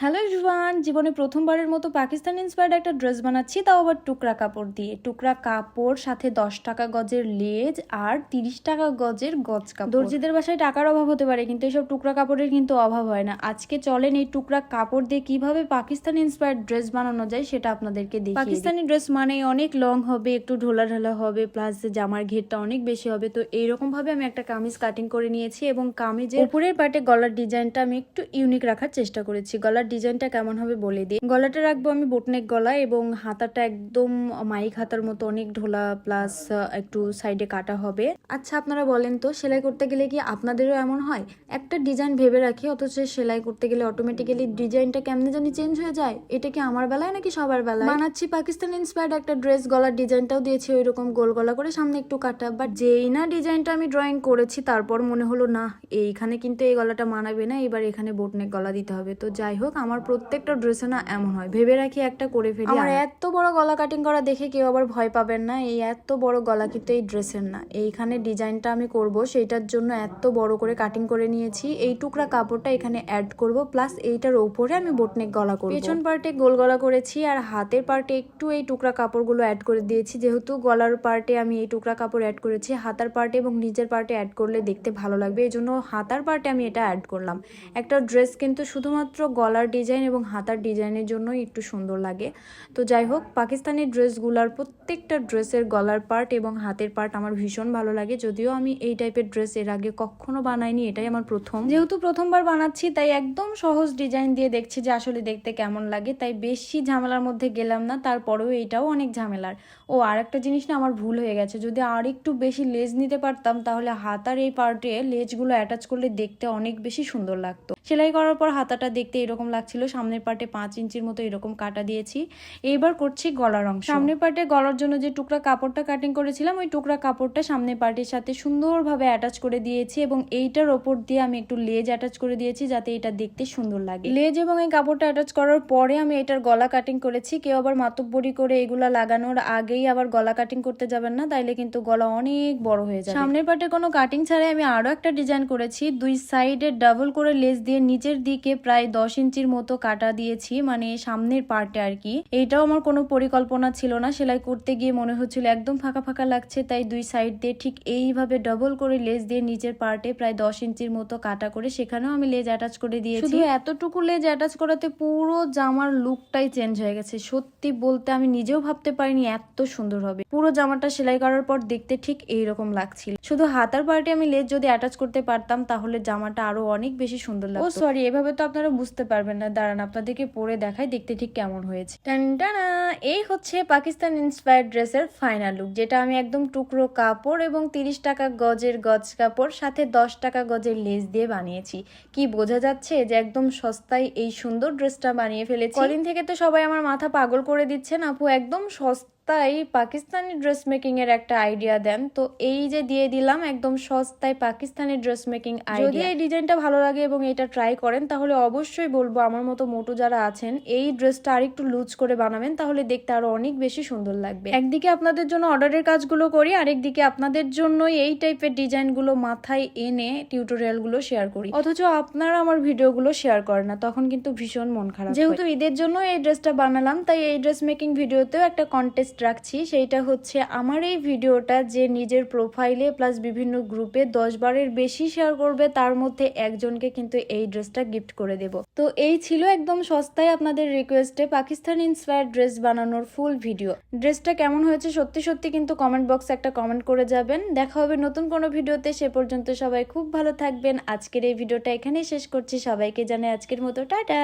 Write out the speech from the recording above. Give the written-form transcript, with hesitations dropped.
Hello everyone, জীবনে প্রথমবারের মতো পাকিস্তান ইন্সপায়ার্ড একটা ড্রেস বানাচ্ছি, তাও আবার টুকরা কাপড় দিয়ে। টুকরা কাপড়, সাথে 10 টাকা গজের লেজ আর 30 টাকা গজের গজ কাপড়। দর্জিদের বাসায় টাকার অভাব হতে পারে, কিন্তু এইসব টুকরা কাপড়ের কিন্তু অভাব হয় না। আজকে চলেন এই টুকরা কাপড় দিয়ে কিভাবে পাকিস্তান ইন্সপায়ার্ড ড্রেস বানানো যায় সেটা আপনাদেরকে দেখি। পাকিস্তানি ড্রেস মানে অনেক লং হবে, একটু ঢোলা ঢালা হবে, প্লাস জামার ঘেরটা অনেক বেশি হবে। তো এইরকম ভাবে আমি একটা কামিজ কাটিং করে নিয়েছি এবং কামিজের উপরের পার্টে গলার ডিজাইনটা আমি একটু ইউনিক রাখার চেষ্টা করেছি। গলার ডিজাইনটা কেমন হবে বলে দিই। গলাটা রাখবো আমি বোটনেক গলা এবং হাতাটা একদম মাইক হাতার মতো অনেক ঢোলা, প্লাস একটু সাইডে কাটা হবে। আচ্ছা আপনারা বলেন তো, সেলাই করতে গেলে কি আপনাদেরও এমন হয়? একটা ডিজাইন ভেবে রাখি, অথচ সেলাই করতে গেলে অটোমেটিক্যালি ডিজাইনটা কেমনে জানি চেঞ্জ হয়ে যায়। এটা কি আমার বেলায় নাকি সবার বেলায়? বানাচ্ছি পাকিস্তান ইন্সপায়ার্ড একটা ড্রেস, গলার ডিজাইনটাও দিয়েছি ওই রকম গোল গলা করে, সামনে একটু কাটা। বাট যেই না ডিজাইনটা আমি ড্রয়িং করেছি, তারপর মনে হলো না, এইখানে কিন্তু এই গলাটা মানাবে না, এবার এখানে বোটনেক গলা দিতে হবে। তো যাই হোক, আমার প্রত্যেকটা ড্রেসে না এমন হয়, ভেবে রাখি একটা করে ফেলি। আমার এত বড় গলা কাটিং করা দেখে কেউ আবার ভয় পাবেন না, এই এত বড় গলা কিন্তু এই ড্রেসের না। এইখানে ডিজাইনটা আমি করব, সেইটার জন্য এত বড় করে কাটিং করে নিয়েছি। এই টুকরা কাপড়টা এখানে অ্যাড করব, প্লাস এইটার উপরে আমি বোটনেক গলা করব। পেছন পার্টে গোল গলা করেছি আর হাতের পার্টে একটু এই টুকরা কাপড়গুলো অ্যাড করে দিয়েছি। যেহেতু গলার পার্টে আমি এই টুকরা কাপড় অ্যাড করেছি, হাতার পার্টে এবং নিচের পার্টে অ্যাড করলে দেখতে ভালো লাগবে, এই জন্য হাতার পার্টে আমি এটা অ্যাড করলাম। একটা ড্রেস কিন্তু শুধুমাত্র গলার ডিজাইন এবং হাতার ডিজাইনের জন্যই একটু সুন্দর লাগে। তো যাই হোক, পাকিস্তানি ড্রেসগুলার প্রত্যেকটা ড্রেসের গলার পার্ট এবং হাতের পার্ট আমার ভীষণ ভালো লাগে। যদিও আমি এই টাইপের ড্রেস এর আগে কখনো বানাইনি, এটাই আমার প্রথম। যেহেতু প্রথমবার বানাচ্ছি, তাই একদম সহজ ডিজাইন দিয়ে দেখছি যে আসলে দেখতে কেমন লাগে, তাই বেশি ঝামেলার মধ্যে গেলাম না। তারপরেও এইটাও অনেক ঝামেলার। ও আর একটা জিনিস না, আমার ভুল হয়ে গেছে, যদি আর একটু বেশি লেজ নিতে পারতাম তাহলে হাতার এই পার্টে লেজগুলো অ্যাটাচ করলে দেখতে অনেক বেশি সুন্দর লাগতো। সেলাই করার পর হাতাটা দেখতে এরকম লাগছিল। সামনের পার্টে 5 ইঞ্চির মতো এরকম কাটা দিয়েছি। এইবার করছি গলার অংশ। সামনের পার্টে গলার জন্য যে টুকরা কাপড়টা কাটিং করেছিলাম, ওই টুকরা কাপড়টা সামনের পার্টের সাথে সুন্দরভাবে অ্যাটাচ করে দিয়েছি এবং এইটার ওপর দিয়ে আমি একটু লেজ অ্যাটাচ করে দিয়েছি যাতে এটা দেখতে সুন্দর লাগে। লেজ এবং এই কাপড়টা অ্যাটাচ করার পরে আমি এটার গলা কাটিং করেছি। কেউ আবার মাতব্বরি করে এগুলা লাগানোর আগেই আবার গলা কাটিং করতে যাবেন না, তাইলে কিন্তু গলা অনেক বড় হয়ে যাবে। সামনের পার্টে কোনো কাটিং ছাড়াই আমি আরো একটা ডিজাইন করেছি। দুই সাইডে ডাবল করে লেজ দিয়ে নিচের দিকে প্রায় 10 ইঞ্চির মতো কাটা দিয়েছি, মানে সামনের পার্টে আর কি। এইটাও আমার কোনো পরিকল্পনা ছিল না, সেলাই করতে গিয়ে মনে হচ্ছিল একদম ফাঁকা ফাঁকা লাগছে, তাই দুই সাইড দিয়ে ঠিক এইভাবে ডাবল করে লেজ দিয়ে নিচের পার্টে প্রায় 10 ইঞ্চির মতো কাটা করে সেখানেও আমি লেজ অ্যাটাচ করে দিয়েছি। শুধু এতটুকু লেজ অ্যাটাচ করাতে পুরো জামার লুকটাই চেঞ্জ হয়ে গেছে। সত্যি বলতে আমি নিজেও ভাবতে পারিনি এত সুন্দর হবে। পুরো জামাটা সেলাই করার পর দেখতে ঠিক এইরকম লাগছিল। শুধু হাতার পার্টে আমি লেজ যদি অ্যাটাচ করতে পারতাম তাহলে জামাটা আরো অনেক বেশি সুন্দর লাগতো। ও সরি, এভাবে তো আপনারা বুঝতে পারবেন না, দাঁড়ান আপনাদেরকে পরে দেখাই দেখতে ঠিক কেমন হয়েছে। টানটানা, এই হচ্ছে পাকিস্তান ইন্সপায়ার্ড ড্রেসের ফাইনাল লুক, যেটা আমি একদম টুকরো কাপড় এবং 30 টাকা গজের গজ কাপড় সাথে 10 টাকা গজের লেস দিয়ে বানিয়েছি। কি বোঝা যাচ্ছে যে একদম সস্তায় এই সুন্দর ড্রেসটা বানিয়ে ফেলেছি। কদিন থেকে তো সবাই আমার মাথা পাগল করে দিচ্ছেন, আপু একদম সস্তায় পাকিস্তানি ড্রেস মেকিং এর একটা আইডিয়া দেন। তো এই যে দিয়ে দিলাম একদম সস্তায় পাকিস্তানি ড্রেস মেকিং আইডিয়া। যদি এই ডিজাইনটা ভালো লাগে এবং এটা ট্রাই করেন, তাহলে অবশ্যই বলবো আমার মতো মোটু যারা আছেন এই ড্রেসটা আরেকটু লুজ করে বানাবেন, তাহলে দেখতে আরো অনেক বেশি সুন্দর লাগবে। একদিকে আপনাদের জন্য অর্ডারের কাজগুলো করি, আরেকদিকে আপনাদের জন্য এই টাইপের ডিজাইনগুলো মাথায় এনে টিউটোরিয়াল গুলো শেয়ার করি, অথচ আপনারা আমার ভিডিওগুলো শেয়ার করেন না, তখন কিন্তু ভীষণ মন খারাপ। যেহেতু ঈদের জন্য এই ড্রেসটা বানালাম, তাই এই ড্রেস মেকিং ভিডিওতেও একটা কন্টেস্ট রাখছি। সেইটা হচ্ছে আমার এই ভিডিওটা যে নিজের প্রোফাইলে প্লাস বিভিন্ন গ্রুপে 10 বারের বেশি শেয়ার করবে, তার মধ্যে একজনকে কিন্তু এই ড্রেসটা গিফট করে দেব। তো এই ছিল একদম সস্তায় আপনাদের রিকোয়েস্টে পাকিস্তান ইন্সপায়ার্ড ড্রেস বানানোর ফুল ভিডিও। ড্রেসটা কেমন হয়েছে সত্যি সত্যি কিন্তু কমেন্ট বক্সে একটা কমেন্ট করে যাবেন। দেখা হবে নতুন কোনো ভিডিওতে, সে পর্যন্ত সবাই খুব ভালো থাকবেন। আজকের এই ভিডিওটা এখানেই শেষ করছি, সবাইকে জানাই আজকের মতো টাটা।